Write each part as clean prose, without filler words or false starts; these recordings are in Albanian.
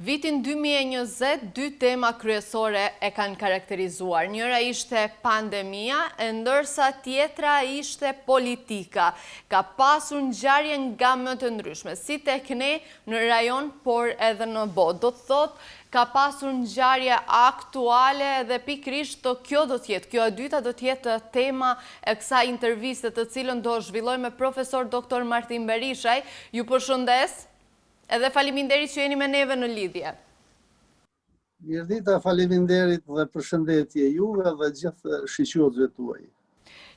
Vitin 2020, dy tema kryesore e kanë karakterizuar. Njëra ishte pandemia, ndërsa tjetra ishte politika. Ka pasur ngjarje nga më të ndryshme, si tek ne në rajon, por edhe në botë. Do të thotë, ka pasur ngjarje aktuale dhe pikërisht kjo e dyta do të jetë tema e kësaj interviste, të cilën do zhvilloj me profesor doktor Martin Berishaj. Ju përshëndes. Edhe faleminderit që jeni me neve në lidhje. Mirdita, faleminderit dhe përshëndetje juve dhe gjithë shiqyotëve tuaj.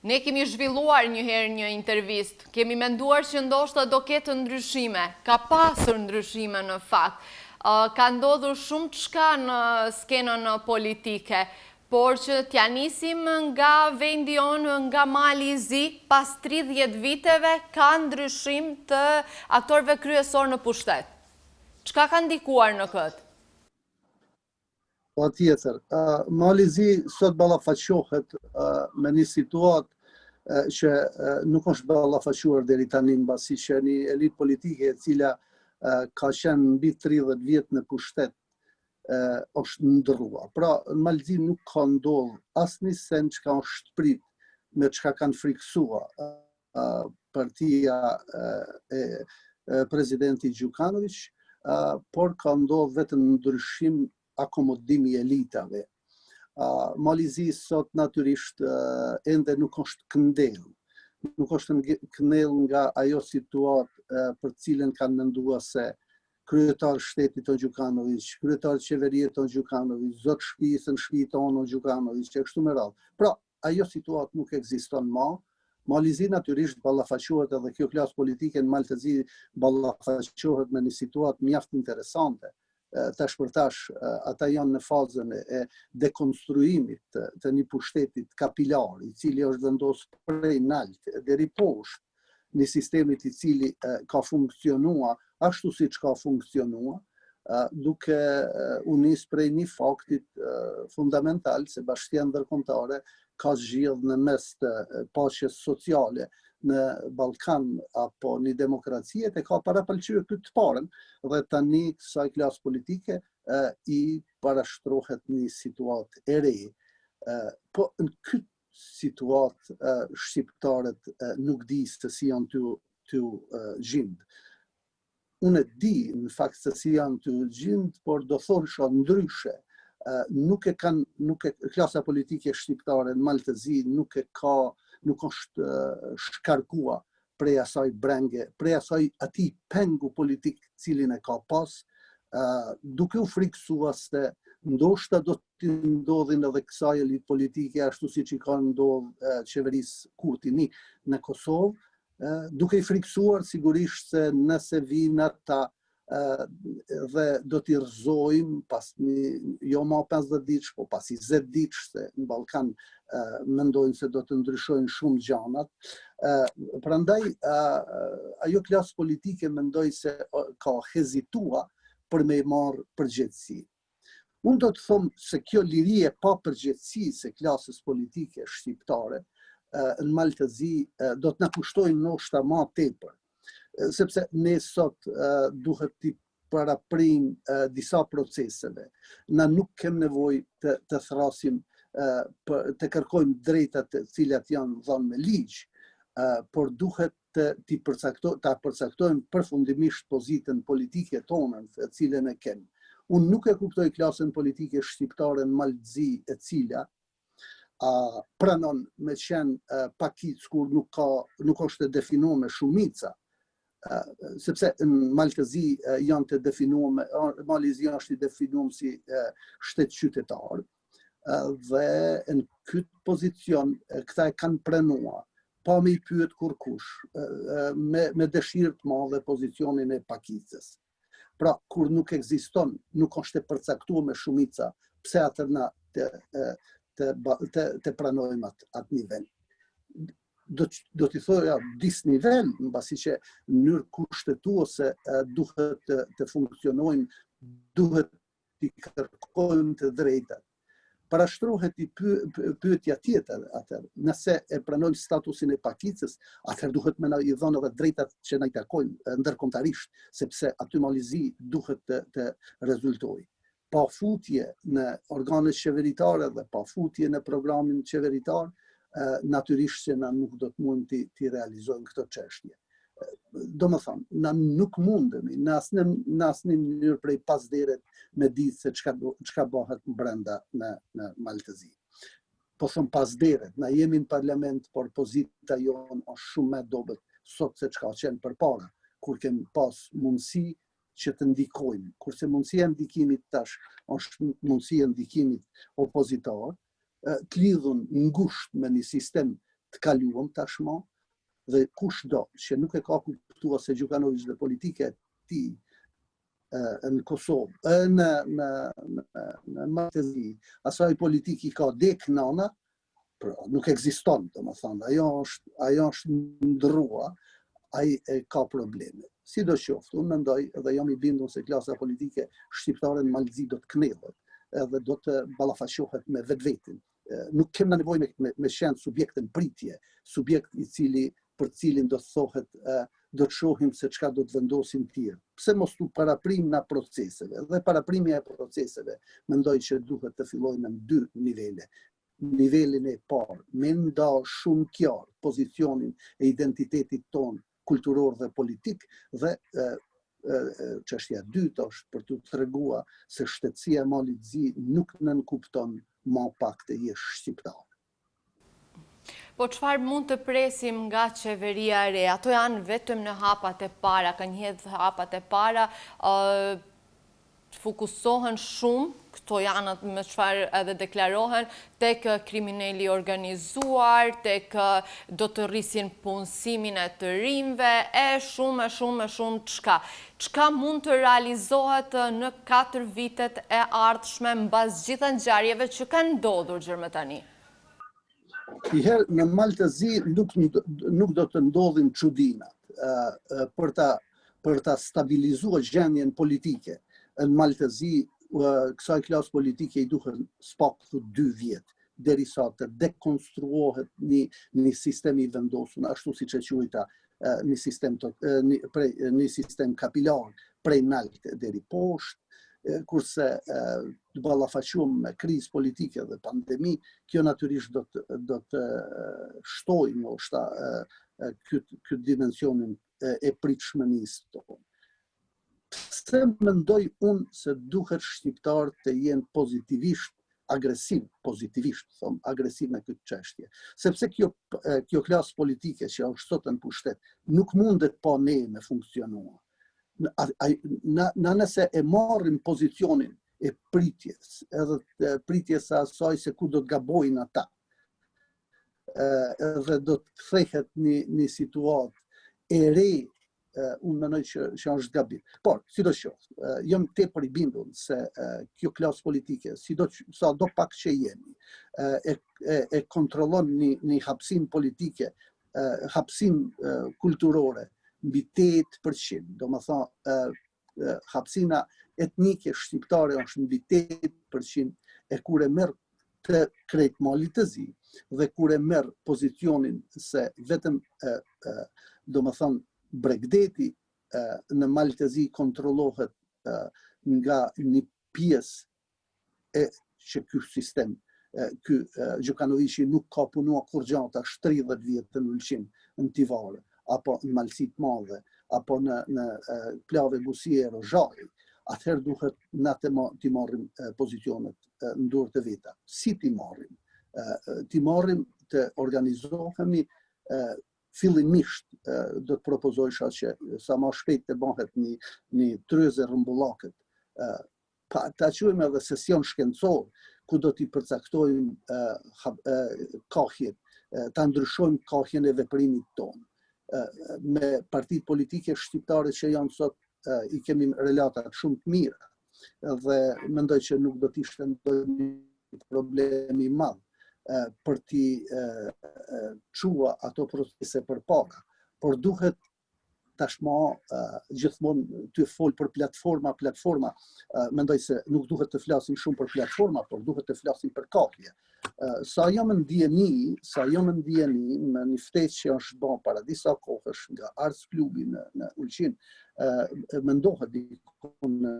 Ne kemi zhvilluar njëherë një intervist, kemi menduar që ndoshta do ketë ndryshime, ka pasur ndryshime në fakt, ka ndodhur shumë çka në skenën politike, por që t'ja nisim nga vendi onë, nga Mali i Zi, pas 30 viteve ka ndryshim të aktorëve kryesor në pushtet. Çka ka ndikuar në këtë? Po tjetër, Mali i Zi sot ballafaqohet me një situatë që nuk është ballafaquar deri tani, mbasi që një elitë politike e cila ka qenë mbi 30 vjet në pushtet është ndrrua. Pra, në Malzi nuk ka ndodhur asnjë send që ka shprit me çka kanë friksua partia e presidenti Gjukanović, por ka ndodhur vetëm ndryshim akomodimi i elitave. Malizi sot natyrisht ende nuk është këndell. Nuk është këndell nga ajo situatë për cilën kanë menduar se kryetar shtetit ton Gjukanović, kryetar qeverie ton Gjukanović, zot shtëpisë në shtëpi tonë Gjukanović, e kështu me radhë. Pra, ajo situatë nuk ekziston më. Malizi natyrisht ballafaqohet, edhe kjo klasë politike në Maltezi ballafaqohet me një situatë mjaft interesante. Tash për tash, ata janë në fazën e dekonstruimit të një pushtetit kapilar, i cili është vendosur prej nalt deri poshtë, një sistemit i cili ka funksionuar ashtu siç ka funksionuar, duke u nis prej një faktit fundamental se Bashkia Ndërkombëtare ka zgjedhur në mes të paqes sociale në Ballkan apo një demokracie e ka parapëlqyer këtë të parën dhe tani kësaj klasë politike i parashtrohet një situatë e re. Po në këtë situatë shqiptarët nuk di se si janë të gjindë. Unë e di në fakt se si janë të gjindë, por do thosha ndryshe. Klasa politike shqiptare në Maltezi nuk është shkarkua prej asaj brenge, prej asaj atij pengu politik cilin e ka pas, duke u friksua se ndoshta do të ndodhin edhe kësaj elitë politike ashtu siç i ka ndodhur qeverisë Kurtini në Kosovë, duke i friksuar sigurisht se nëse vinë ata dhe do t'i rrëzojmë pas jo ma 50 ditësh, po pas 20 ditësh, se në Ballkan mendojnë se do të ndryshojnë shumë gjanat. Prandaj ajo klasë politike mendoj se ka hezitua për me marrë përgjegjësi. Unë do të them se kjo liri e pa përgjegjësisë e klasës politike shqiptare në Maltezi do të na kushtojnë ndoshta më tepër, sepse ne sot duhet t'i paraprim disa proceseve. Na nuk kem nevojë të thrasim, të kërkojmë drejtat të cilat janë dhënë me ligj, por duhet ta përcaktojmë përfundimisht pozitën politike tonë, të cilën e kemi. Unë nuk e kuptoj klasën politike shqiptare në Maltezi e cila pranon me qenë pakicë kur nuk është të definuar me shumica, sepse në Maltezi janë të definuar, Malizi është i definuar si shtet qytetar, dhe në këtë pozicion këta e kanë pranuar, pa me i pyet kurkush, me dëshirë të madhe pozicionin e pakicës. Pra, kur nuk ekziston, nuk është të përcaktuar me shumica, pse atër na të pranojmë atë nivel. Do t'i thoja dis nivel, mbasi që në mënyrë kushtetuese duhet të funksionojmë, duhet t'i kërkojmë të drejtat. parashtrohet i pyetja tjetër atëherë. Nëse e pranojmë statusin e pakicës, atëherë duhet me na i dhënë edhe drejtat që na i takojnë ndërkombëtarisht, sepse aty Malizi duhet të rezultojë. Pa futje në organet qeveritare dhe pa futje në programin qeveritar, natyrisht që na nuk do të mund të realizojmë këtë çështje. Do më thonë, na nuk mundemi në asnjë mënyrë prej pasderet me ditë se çka bëhet brenda në Maltëzi. Po thon pasderet, na jemi në parlament, por pozita jonë është shumë më dobët sot se çka qenë përpara, kur kemi pas mundësi që të ndikojmë. Kurse mundësia e ndikimit tash është mundësia e ndikimit opozitor, të lidhur ngushtë me një sistem të kaluar tashmë, dhe kushdo që nuk e ka kuptuar se Gjukanović dhe politike e tij në Kosovë, në Maltëzi, asaj politiki ka dek nana, nuk ekziston, domethënë, ajo është ndrua, ai ka probleme. Sidoqoftë, unë mendoj dhe jam i bindur se klasa politike shqiptare në Maltëzi do të knellet, edhe do të ballafaqohet me vetvetin. Nuk kemi nevojë me shend subjektën pritje, subjekt i cili për cilin do të thohet do të shohim se çka do të vendosim tjerë. Pse mos tu paraprim në proceseve? Dhe paraprimja e proceseve mendoj që duhet të fillojë në dy nivele. Nivelin e parë, me nda shumë qartë pozicionin e identitetit ton kulturor dhe politik, dhe çështja e dytë është për të treguar se shtetësia e Malizi nuk nënkupton më pak të jesh shqiptar. Po çfarë mund të presim nga qeveria e re? Ato janë vetëm në hapat e para, kanë hedhë hapat e para, fokusohen shumë, këto janë me çfarë edhe deklarohen, tek kriminali organizuar, tek do të rrisin punësimin e të rinjve, shumë çka. Çka mund të realizohet në 4 vitet e ardhshme mbas gjitha ngjarjeve që kanë ndodhur gjërmë tani? Iherë në Maltëzi nuk do të ndodhin çudinat. Për ta stabilizuar gjendjen politike në Maltëzi, kësaj klasë politike i duhen s'paku 2 vjet, derisa të dekonstruohet një sistem i vendosur, ashtu siç e quajta, një sistem kapilar prej nalt deri poshtë, kurse të ballafaqohem me krizë politike dhe pandemi, kjo natyrisht do të shtojë ndoshta këtë dimensionin e pritshmërisë tonë. Pse mendoj unë se duhet shqiptar të jenë agresiv në këtë çështje, sepse kjo klasë politike që është sot në pushtet nuk mundet pa ne me funksionuar. Nëse e marrim pozicionin e pritjes, edhe pritjes së asaj se ku do të gabojnë ata, edhe do të kthehet një situatë e re, unë mendoj që është gabim. Por, sidoqoftë, jam tepër i bindur se kjo klasë politike, sado pak që jemi, e kontrollon një hapësim politike, hapësim kulturore mbi 8%. Domethënë, hapësina etnike shqiptare është mbi 8%, e kur e merr të krejt Malitëzi dhe kur e merr pozicionin se vetëm domethënë Bregdeti në Maltëzi kontrollohet nga një pjesë që ky sistem, ky Gjukanovići nuk ka punuar kur gjata 30 vjet në Ulqin, në Tivare, apo në Malësit Madhe, apo në Plave Busiero, Zhari, atëherë duhet na t'i marrim pozicionet në dorë të veta. Si t'i marrim? T'i marrim të organizohemi. Fillimisht do të propozojsha që sa më shpejt të bëhet një tryezë rrëmbullakët, ta quajmë edhe sesion shkencor, ku do t'i përcaktojmë kahjet, ta ndryshojmë kahjen e veprimit tonë. Me partitë politike shqiptare që janë sot, i kemi relatat shumë të mira, dhe mendoj që nuk do t'ishte ndonjë problem i madh për t'i qua ato procese përpara, por duhet tashma gjithmonë të fol për platforma, mendoj se nuk duhet të flasim shumë për platforma, por duhet të flasim për kahje. Sa jam në ndjeni me një ftesë që është bën para disa kohësh nga Arts Klubi në Ulqin, mendohet diku në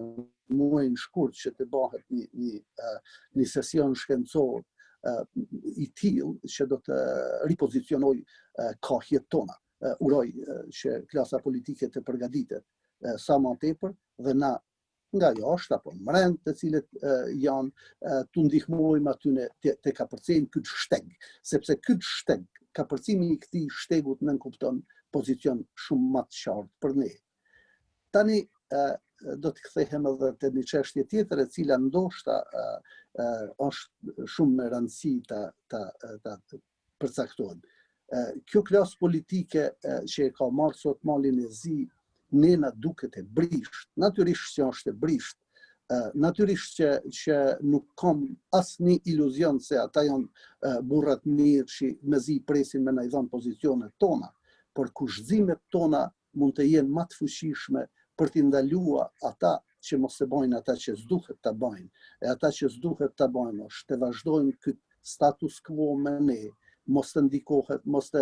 muajin shkurt që të bëhet një sesion shkencor i tillë që do të ripozicionoj kahjet tona. Uroj që klasa politike të përgatitet sa më tepër dhe na nga jashtë apo mbrend të cilët janë të ndihmojmë aty të kapërcejmë këtë shteg, sepse këtë shteg, kapërcimi i këtij shtegut nënkupton pozicion shumë më të qartë për ne. Tani do të kthehem edhe te një çështje tjetër e cila ndoshta është shumë me rëndësi ta përcaktojmë. Kjo klasë politike që e ka marrë sot malin e zi, ne na duket e brisht, natyrisht që është e brisht, natyrisht që nuk kam asnjë iluzion se ata janë burrat mirë që mezi presin me na i dhënë pozicionet tona, por kushtimet tona mund të jenë më të fuqishme për t'i ndaluar ata që mos e bojnë ata që s'duhet ta bëjnë. E ata që s'duhet ta bëjnë është të vazhdojnë këtë status quo me ne, mos të ndikohet, mos të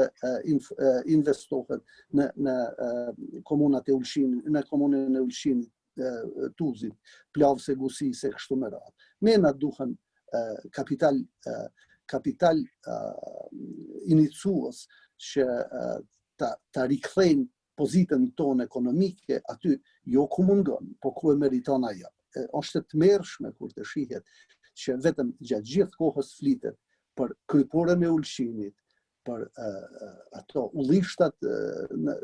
investohet në komunat e Ulqinit, në komunën e Ulqinit, Tuzit, Plavse, Gusise, kështu me radhë. Ne na duhen kapital iniciues që ta rikthejnë pozitën tonë ekonomike aty, jo ku mungon, po ku e meriton ajo. Është të tmerrshme kur të shihet që vetëm gjatë gjithë kohës flitet për kryporën e Ulqinit, për ato ullishtat në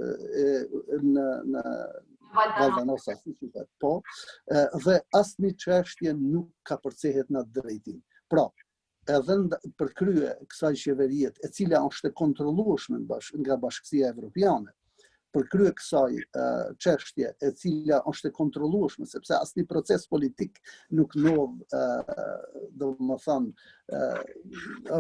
Valdanosa, po, dhe asnjë çështje nuk ka përcehet në atë drejtim. Pra, edhe për krye kësaj qeverie, e cila është e kontrollueshme nga Bashkësia Evropiane, për krye kësaj çështje e cila është e kontrollueshme, sepse asnjë proces politik nuk ndodh, domethënë, në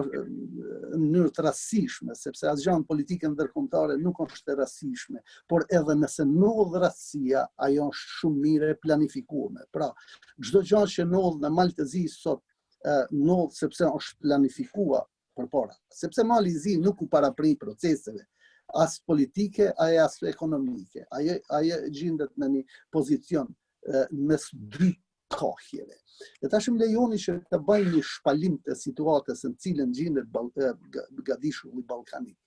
mënyrë të rastësishme, sepse asgjë në politikën ndërkombëtare nuk është e rastësishme, por edhe nëse ndodh rastësia, ajo është shumë mirë e planifikuar. Pra, çdo gjë që ndodh në Malë të Zi sot ndodh sepse është planifikuar përpara, sepse Mali i Zi nuk u paraprin proceseve as politike, as ekonomike. Ajo gjendet në një pozicion mes dy kohjeve. Dhe tash më lejoni që të bëj një shpalim të situatës në cilën gjendet Gadishulli Ballkanik.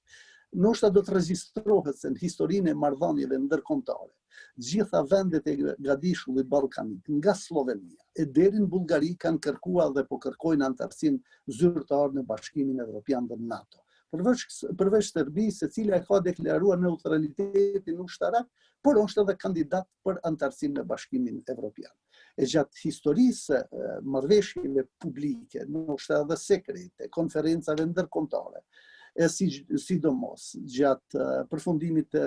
Ndoshta do të regjistrohet se në historinë e marrëdhënieve ndërkombëtare, gjitha vendet e Gadishullit Ballkanik, nga Slovenia e deri në Bullgari kanë kërkuar dhe po kërkojnë anëtarësinë zyrtare në Bashkimin Evropian dhe NATO. Përveç Serbisë, e cila e ka deklaruar neutralitetin ushtarak, por është edhe kandidat për anëtarësinë në Bashkimin Evropian. E gjatë historisë marrëveshjeve publike, ndoshta edhe sekrete, konferencave ndërkombëtare, sidomos gjatë përfundimit të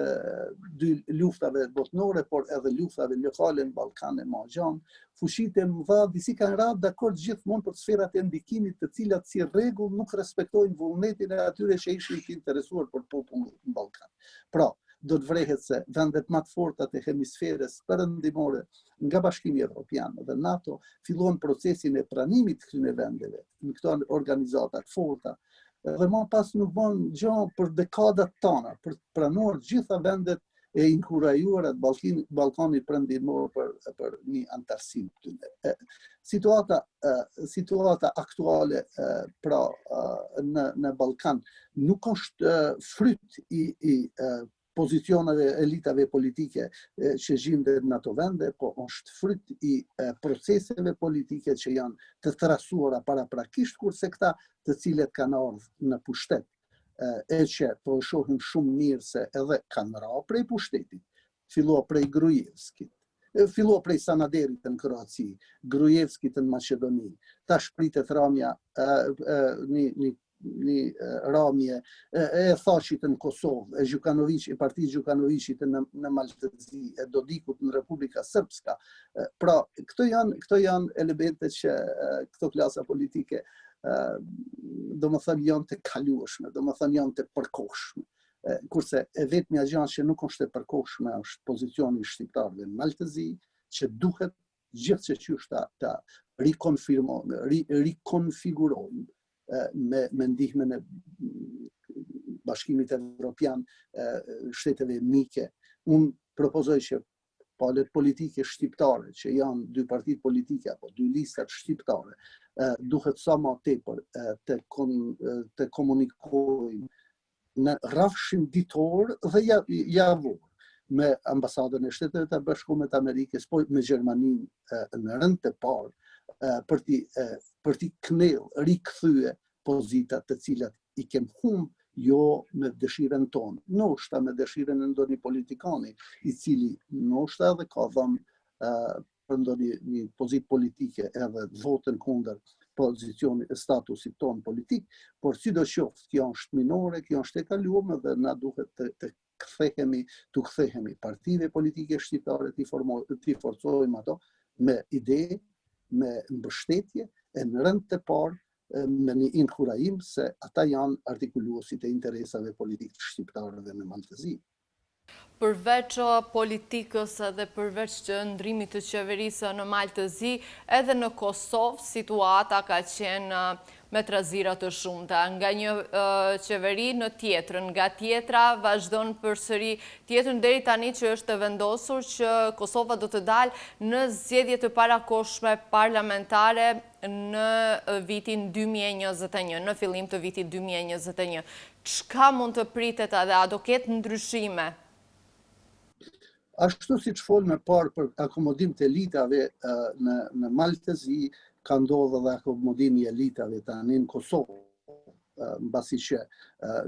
dy luftave botnore, por edhe luftave lokale në Ballkan e Magjan, fuqitë e mëdha disi kanë rënë dakord gjithmonë për sferat e ndikimit, të cilat si rregull nuk respektojnë vullnetin e atyre që ishin të interesuar për popullin në Ballkan. Pra, do të vrehet se vendet më të forta të hemisferës perëndimore nga Bashkimi Evropian dhe NATO fillon procesin e pranimit të këtyre vendeve në këto organizata të forta, dhe më pas nuk bën gjë për dekadat tona, për të pranuar gjitha vendet e inkurajuara të Ballkanit Perëndimor për një anëtarësi këtyre. Situata aktuale pra në Ballkan nuk është fryt i pozicioneve elitave politike që gjenden në ato vende, po është fryt i proceseve politike që janë të trasuara paraprakisht, kurse këta të cilët kanë ardhur në pushtet, e që po shohim shumë mirë se edhe kanë ra prej pushtetit, fillua prej Gruevskit, fillua prej Sanaderit në Kroaci, Gruevskit në Maqedoni, tash pritet ramja një ramje e Thashit në Kosovë, e Partisë Gjukanovićit në Malë të Zi, e Dodikut në Republika Srpska. Pra, këto janë elemente që këto klasa politike do më thënë janë të kalueshme, do më thënë janë të përkohshme. Kurse e vetmja gjë që nuk është e përkohshme është pozicioni i shqiptarëve në Maltëzi, që duhet gjithçka qysh ta rikonfigurojnë me ndihmën e Bashkimit Evropian, shteteve mike. Unë propozoj që palët politike shqiptare, që janë dy partitë politike apo dy listat shqiptare, duhet sa më tepër të komunikojnë në rrafshin ditor dhe javor me ambasadën e Shteteve të Bashkuara të Amerikës, po me Gjermaninë në rënd të parë për t'i rikthye pozitat të cilat i kem humbë, jo me dëshiren tonë, ndoshta me dëshiren e ndonjë politikani, i cili ndoshta edhe ka dhënë për ndonjë pozitë politike edhe votën kundër pozicionit e statusit tonë politik, por sidoqoftë kjo është minore, kjo është e kaluar dhe na duhet të kthehemi partive politike shqiptare, t'i forcojmë ato me ide, me mbështetje e në rënd të parë me një inkurajim se ata janë artikuluesit e interesave politike shqiptarëve në Maltëzi. Përveç politikës dhe përveç qëndrimit të qeverisë në Maltëzi, edhe në Kosovë situata ka qenë me trazira të shumta. Nga një qeveri në tjetrën, nga tjetra vazhdon përsëri tjetrën deri tani që është vendosur që Kosova do të dalë në zgjedhje të parakohshme parlamentare në vitin 2021, në fillim të vitit 2021. Çka mund të pritet a do ketë ndryshime? Ashtu si që folë me parë për akomodim të elitave në Maltëzi, ka ndodhur dhe akomodimi i elitave tani në Kosovë, mbasi që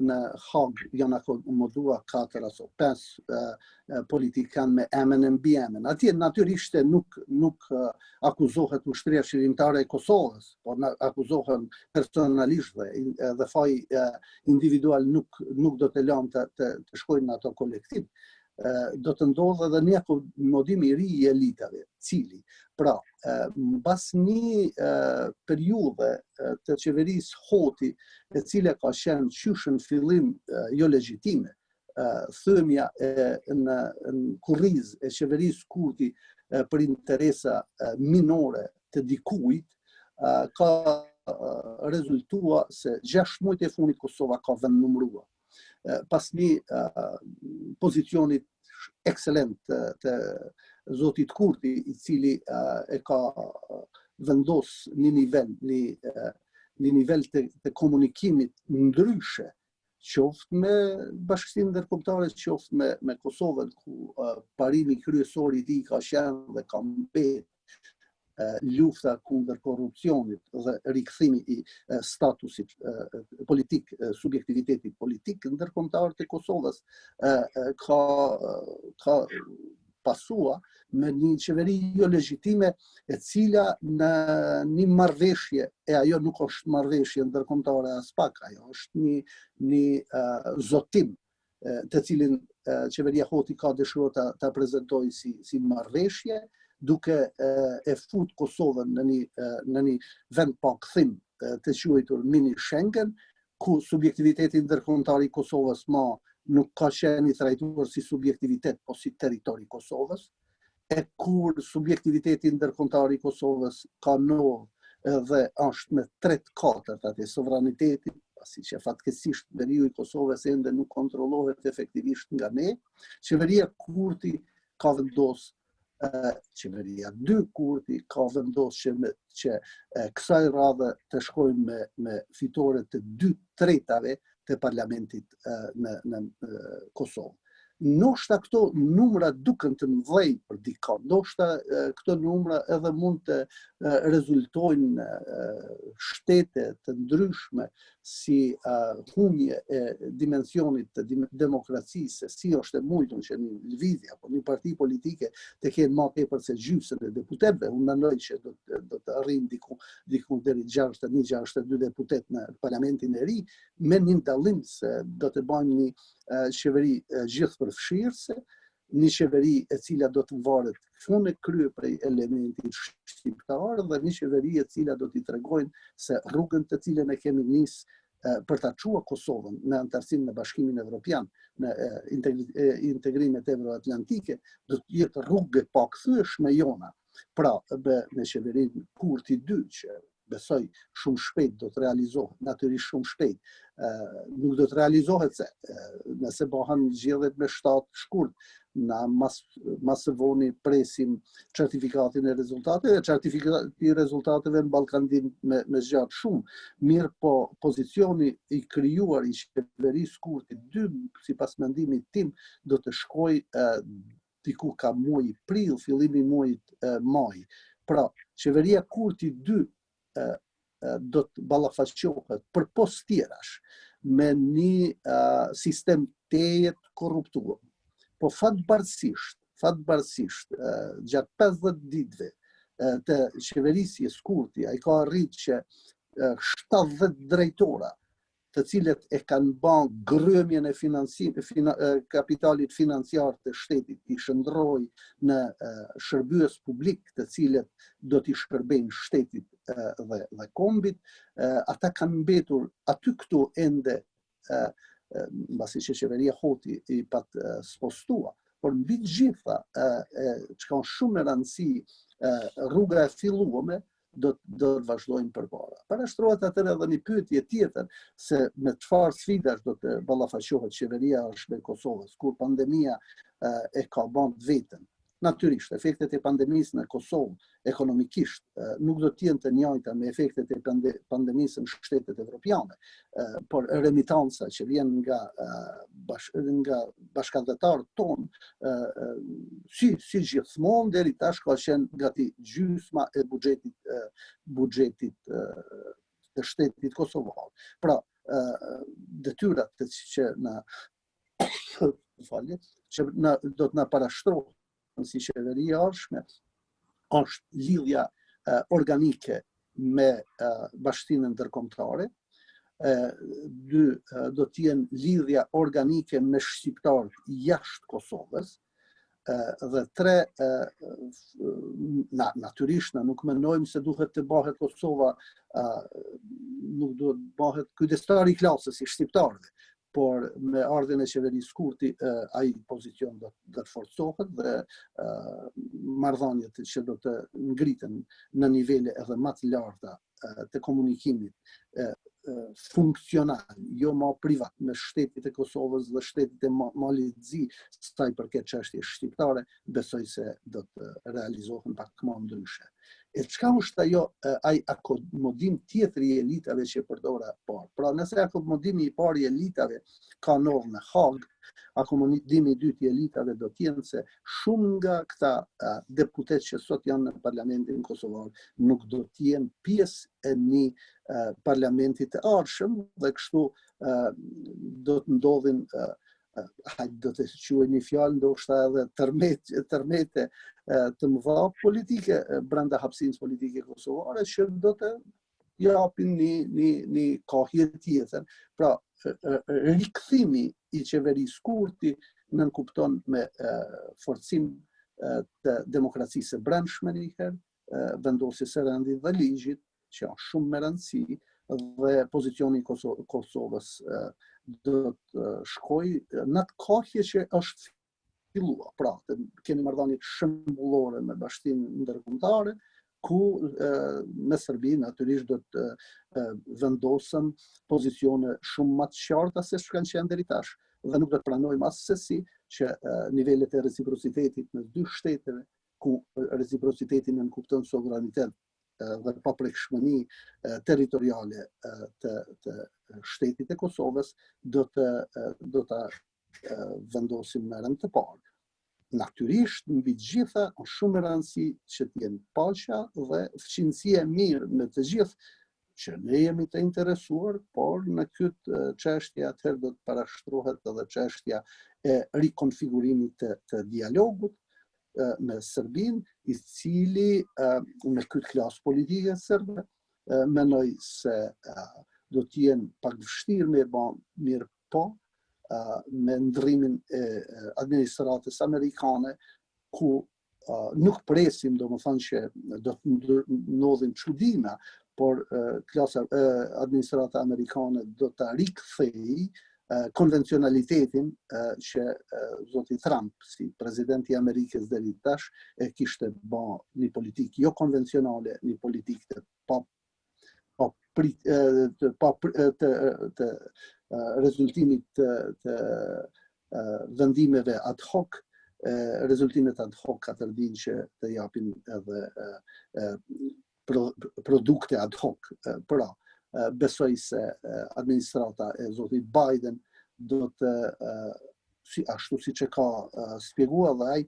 në Hag janë akomoduar 4 apo 5 politikan me emën e mbi emën. Atje natyrisht nuk akuzohet ushtria qeverimtare e Kosovës, por akuzohen personalisht dhe faji individual nuk do të lënë të shkojnë në ato kolektiv. Do të ndodhë edhe një akomodim i ri i elitave, cili, pra, mbas një periudhe të qeverisë Hoti, e cila ka qenë qysh në fillim jo legjitime, thëmja në kurriz e qeverisë Kurti për interesa minore të dikujt, ka rezultua se 6 muajt e fundit Kosova ka vendnumëruar. Pas një pozicionit ekselent të zotit Kurti, i cili e ka vendos një nivel të komunikimit ndryshe, qoftë me Bashkësinë Ndërkombëtare, qoftë me Kosovën, ku parimi kryesor i tij ka qenë dhe ka mbetur lufta kundër korrupsionit dhe rikthimi i statusit politik, subjektivitetit politik ndërkombëtar të Kosovës, ka pasua me një qeveri jo legjitime, e cila në një marrëveshje, e ajo nuk është marrëveshje ndërkombëtare as pak, ajo është një zotim të cilin qeveria Hoti ka dëshiruar ta prezantojë si marrëveshje, duke e fut Kosovën në një vend pa kthim të quajtur mini Schengen, ku subjektiviteti ndërkombëtar i Kosovës nuk ka qenë i trajtuar si subjektivitet, po si territori i Kosovës, e kur subjektiviteti ndërkombëtar i Kosovës ka ndodhur dhe është me 3/4 atë sovranitetit, pasi që fatkeqësisht veriu i Kosovës ende nuk kontrollohet efektivisht nga ne, qeveria Kurti ka vendosur qeveria 2 Kurti ka vendosur që kësaj radhe të shkojnë me fitore të 2/3 të parlamentit në Kosovë. Ndoshta këto numra duken të mëdhenj për dikon, ndoshta këto numra edhe mund të rezultojnë shtete të ndryshme si humje e dimensionit të demokracisë, si është e mundur që një lëvizje apo një parti politike të kenë më tepër se gjysmën e deputetëve. Unë mendoj që do të arrijnë diku deri 62 deputet në parlamentin e ri, me një dallim se do të bëjmë një qeveri gjithëpërfshirëse, një qeveri e cila do të varet fund e krye prej elementit shqiptar dhe një qeveri e cila do t'i tregojnë se rrugën të cilën e kemi nisë për ta çuar Kosovën në anëtarësinë në Bashkimin Evropian, në integrimet euroatlantike, do të jetë rrugë pa kthyesh me jona. Pra, me qeverinë Kurti 2, që besoj shumë shpejt do të realizohet, natyrisht shumë shpejt, nuk do të realizohet se nëse bëhen zgjedhjet me shtatë shkurt, na mas së voni presim certifikatin e rezultateve, certifikati i rezultateve në Ballkandin me zgjat shumë, mirë po pozicioni i krijuar i qeverisë Kurti 2, sipas mendimit tim, do të shkojë diku ka muaj prill, fillimi i muajit maj. Pra, qeveria Kurti 2 do të ballafaqohet përpos tjerash me një sistem tejet korruptuar. Po fatbarësisht, gjatë 50 ditëve të qeverisjes Kurti, ai ka arritë që 70 drejtora, të cilët e kanë bën grëmjen e kapitalit financiar të shtetit, i shndroi në shërbyes publik, të cilët do t'i shkërbejnë shtetit dhe kombit, ata kanë mbetur aty këtu ende, mbasi që qeveria Hoti i pat spostua, por mbi të gjitha që kanë shumë me rëndësi, rruga e filluame do të vazhdojnë përpara. Parashtrohet atëherë edhe një pyetje tjetër, se me çfarë sfidash do të ballafaqohet qeveria e Kosovës kur pandemia e ka bën vetën. Natyrisht, efektet e pandemisë në Kosovë ekonomikisht nuk do të jenë të njëjta me efektet e pandemisë në shtetet evropiane, por remitanca që vjen nga bashkëdhetarët tonë, si gjithmonë deri tash ka qenë gati gjysma e buxhetit të shtetit kosovar. Pra, detyrat që do të na parashtrohen si qeveria ardhshme është lidhja organike me bashkësinë ndërkombëtare, do të jenë lidhja organike me shqiptarët jashtë Kosovës, dhe 3, natyrisht nuk mendojmë se duhet të bëhet Kosova, nuk duhet bëhet kujdestari i klasës i shqiptarëve, por me ardhen e qeverisë Kurti, ai pozicion do të forcohet dhe marrëdhëniet që do të ngriten në nivele edhe më të larta të komunikimit funksional, jo më privat, me shtetit e Kosovës dhe shtetit e Malizzi, sa i përket çështjes shqiptare, besoj se do të realizohen pak më ndryshe. E çka është ai akomodim tjetër i elitave që përdora parë? Pra, nëse akomodimi i parë i elitave ka ndodhur në Hag, akomodimi i dytë i elitave do të jenë se shumë nga këta deputet që sot janë në parlamentin kosovar nuk do të jenë pjesë e një parlamentit të ardhshëm dhe kështu do të ndodhin do të quaj një fjalë ndoshta edhe tërmete të mëdha politike brenda hapësinës politike kosovare që do të japin një kohje tjetër. Pra, rikthimi i qeverisë Kurti nënkupton me forcim të demokracisë së brendshme njëherë, vendosjes së rendit dhe ligjit, që janë shumë me rëndësi, dhe pozicioni i Kosovës do të shkojë në atë kohje që është filluar. Pra, kemi marrëdhënie shembullore me bashkinë ndërkombëtare, ku me Serbinë natyrisht do të vendosen pozicione shumë më të qarta se ç'kanë qenë deri tash, dhe nuk do të pranojmë asesi që nivelet e reciprocitetit në dy shteteve, ku reciprociteti nënkupton sovranitet dhe paprekshmëni territoriale të shtetit e Kosovës, do ta vendosim në rend të parë. Natyrisht, mbi të gjitha, është shumë e rëndësi që të jenë paqja dhe fqinësia e mirë me të gjithë që ne jemi të interesuar, por në këtë çështje atëherë do të parashtrohet edhe çështja e rikonfigurimit të dialogut me Serbinë, i cili me këtë klasë politike serbe mendoj se do të jenë pak vështirë me bën mirë po me ndrrimin e administratës amerikane, ku nuk presim, domethënë që do të ndodhin çuditëra, por administrata amerikane do ta rikthej konvencionalitetin që zoti Trump, si presidenti i Amerikës deri tash, e kishte bë një politikë jo konvencionale, një politikë të rezultimit të vendimeve ad hoc, rezultimet ad hoc ka tërdin që të japin edhe produkte ad hoc. Pra, besoj se administrata e zotit Biden do të, ashtu si që ka spjegua dhe ai,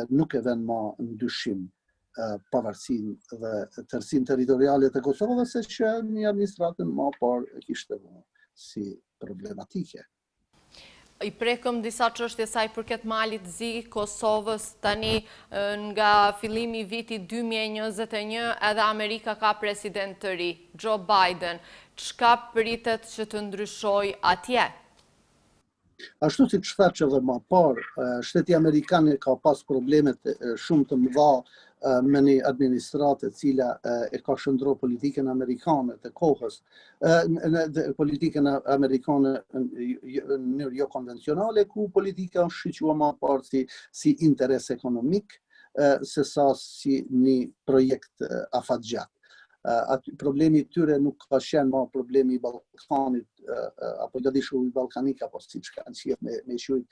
nuk e vën më në dyshim pavarësinë dhe tërësinë territoriale të Kosovës, se që një administratën më parë kishte vënë si problematike. I prekëm disa çështje sa i përket malit zi Kosovës tani nga fillimi i vitit 2021 edhe Amerika ka president të ri, Joe Biden. Çka pritet që të ndryshoj atje? Ashtu si që tha që dhe më parë, shteti Amerikanë ka pas problemet shumë të mëdha me një administratë cila e ka shëndro politikën amerikane të kohës, politikën amerikane në mënyrë jo konvencionale, ku politika është shqyqua më parë si interes ekonomik, se sa si një projekt afatgjat. Problemi tyre nuk ka qenë ma problemi i Ballkanit, apo lëdishu i Ballkanik, apo si që kanë qenë me shujt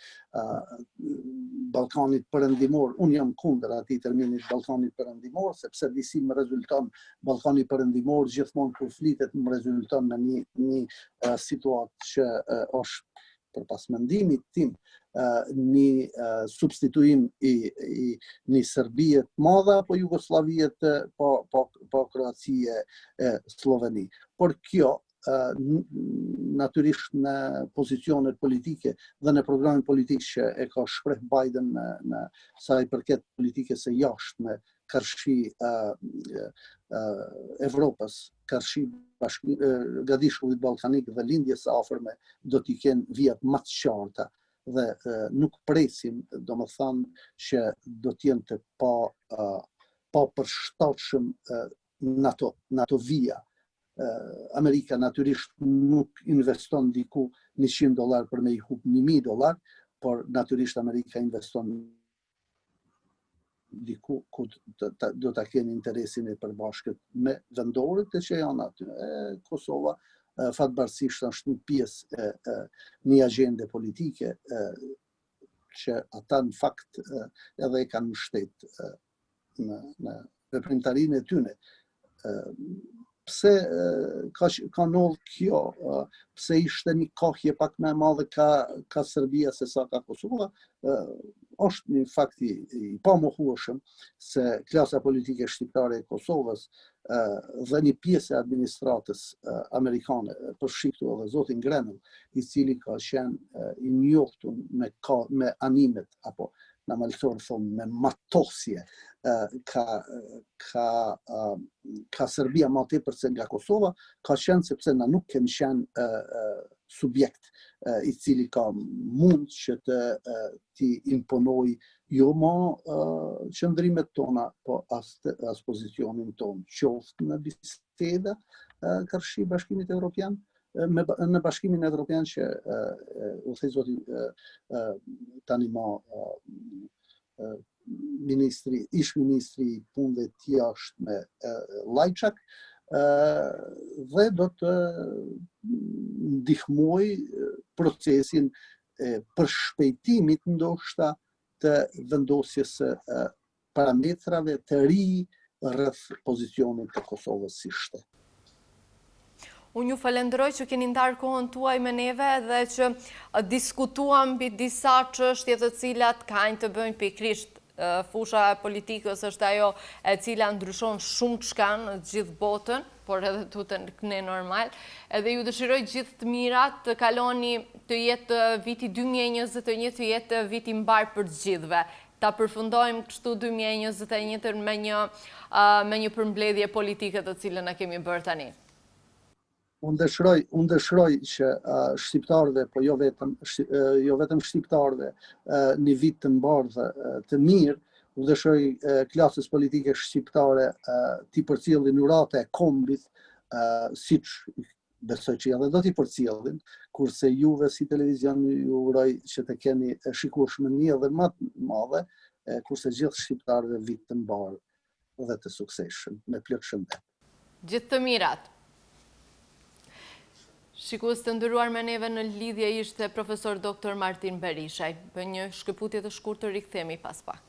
Ballkanit përëndimor. Unë jam kundër ati terminit Ballkanit përëndimor, sepse disi më rezulton Ballkani përëndimor, gjithmonë kur flitet më rezulton në një situatë që është për pas mendimit tim, një substituim i një Serbije të madhe apo Jugoslavije po Kroacije e Sloveni. Por kjo, natyrisht në pozicionet politike dhe në programin politik që e ka shpreh Biden në sa i përket politikës së jashtme, kërshi Evropës, kërshi Gadishullit Ballkanik dhe lindjes së afërme do t'i kenë vijat më të qarta dhe nuk presim, domethënë që do t'jenë të pa përshtatshëm në ato vija. Amerika natyrisht nuk investon diku $100 për me i hup $1.000, por natyrisht Amerika investon diku ku do ta kenë interesin e përbashkët me vendorët që janë aty. Kosova fatbarësisht është një pjesë e një agjende politike që ata në fakt edhe e kanë mbështet në veprimtarinë e tyre. Pse ka ndodhur kjo, pse ishte një kohje pak më e madhe ka Serbia se sa ka Kosova, është një fakt i pamohueshëm se klasa politike shqiptare e Kosovës dhe një pjesë e administratës amerikane, përfshiktu edhe zotin Grenell, i cili ka qenë i njohtur me animet apo në malësor thonë me matosje ka Serbia ma tepër se nga Kosova, ka qenë sepse na nuk kemi qenë subjekt i cili ka mund që t'i imponoj jo ma qëndrimet tona, po as pozicionin ton, qoftë në biseda kërshi Bashkimit Evropian, në Bashkimin Evropian që u thej zoti tani ma ish ministri i punëve të jashtme Lajçak, dhe do të ndihmoj procesin e përshpejtimit ndoshta të vendosjes së parametrave të ri rreth pozicionit të Kosovës si shtet. Unë ju falenderoj që keni ndarë kohën tuaj me neve dhe që diskutuam mbi disa çështje të cilat kanë të bëjnë pikërisht fusha e politikës është ajo e cila ndryshon shumë çka në gjithë botën, por edhe tutën ne normal. Edhe ju dëshiroj gjithë të mirat, të kaloni të jetë viti 2021 të jetë viti mbar për të gjithëve. Ta përfundojmë kështu 2021 me një përmbledhje politike të cilën e kemi bërë tani. Unë dëshiroj që shqiptarëve, po jo vetëm shqiptarëve, një vit të mbarë të mirë, u dëshoj klasës politike shqiptare t'i përcjellin urate e kombit, siç besoj që edhe do t'i përcjellin, kurse juve si televizion ju uroj që të keni shikueshmëri edhe më të madhe, kurse gjithë shqiptarëve vit të mbarë dhe të suksesshëm, me plot shëndet. Gjithë të mirat. Shikues të nderuar, me neve në lidhje ishte profesor doktor Martin Berishaj. Për një shkëputje të shkurtër rikthehemi pas pak.